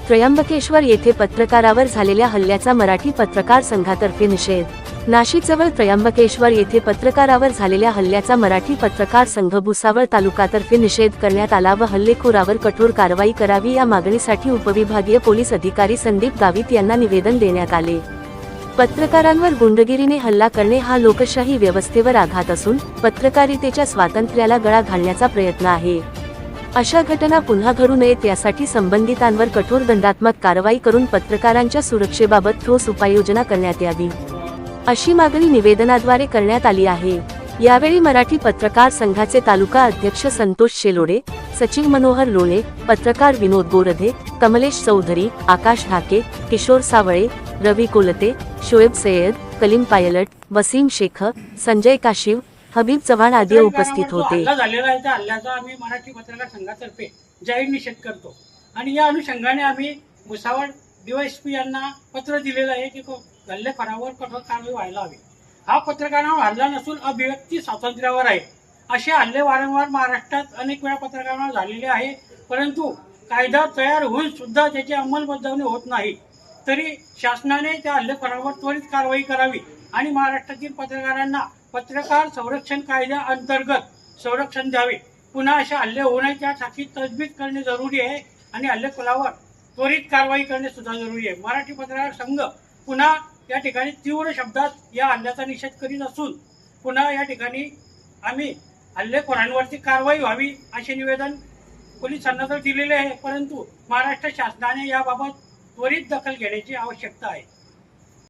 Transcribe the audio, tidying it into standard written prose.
त्र्यंबकेश्वर येथे पत्रकारावर झालेल्या हल्ल्याचा मराठी पत्रकार संघातर्फे निषेध. नाशिकजवळ त्र्यंबकेश्वर येथे पत्रकारावर झालेल्या हल्ल्याचा मराठी पत्रकार संघ भुसावळ तालुक्यातर्फे निषेध करण्यात आला व हल्लेखोरावर कठोर कारवाई करावी या मागणीसाठी उपविभागीय पोलीस अधिकारी संदीप गावित यांना निवेदन देण्यात आले. पत्रकारांवर गुंडगिरीने हल्ला करणे हा लोकशाही व्यवस्थेवर आघात असून पत्रकारितेच्या स्वातंत्र्याला गळा घालण्याचा प्रयत्न आहे. अशा घटना पुन्हा घडू नयेत यासाठी संबंधितांवर कठोर दंडात्मक कारवाई करून पत्रकारांच्या सुरक्षेबाबत ठोस उपाययोजना करण्यात यावी, अशी मागणी निवेदनाद्वारे करण्यात आली आहे. यावेळी मराठी पत्रकार संघाचे तालुका अध्यक्ष संतोष शेलोडे, सचिव मनोहर लोणे, पत्रकार विनोद बोरधे, कमलेश चौधरी, आकाश ढाके, किशोर सावळे, रवी कोलते, शोएब सय्यद, कलीम पायलट, वसीम शेख, संजय काशीव, हबीब चव्हाण आदी उपस्थित होते. हल्ला झालेला आहे त्या हल्ल्याचा आम्ही मराठी पत्रकार संघातर्फे जाहीर निषेध करतो आणि या अनुषंगाने आम्ही भुसावळ डीवायएसपी यांना पत्र दिलेलं आहे की हल्लेखोरावर कठोर कारवाई व्हायला हवी. हा पत्रकारांवर हल्ला नसून अभिव्यक्ती स्वातंत्र्यावर आहे. असे हल्ले वारंवार महाराष्ट्रात अनेक वेळा पत्रकारांवर झालेले आहे, परंतु कायदा तयार होऊन सुद्धा त्याची अंमलबजावणी होत नाही. तरी शासनाने त्या हल्लेखोरावर त्वरित कारवाई करावी आणि महाराष्ट्रातील पत्रकारांना पत्रकार संरक्षण कायद्याअंतर्गत संरक्षण द्यावे. पुन्हा असे हल्ले होऊ नये त्यासाठी तजवीज करणे जरुरी आहे आणि हल्लेखोरावर त्वरित कारवाई करणे सुद्धा जरुरी आहे. मराठी पत्रकार संघ पुन्हा या ठिकाणी तीव्र शब्दात या हल्ल्याचा निषेध करीत असून पुन्हा या ठिकाणी आम्ही हल्लेखोरांवरती कारवाई व्हावी असे निवेदन पोलिसांना तर दिलेले आहे, परंतु महाराष्ट्र शासनाने याबाबत त्वरित दखल घेण्याची आवश्यकता आहे.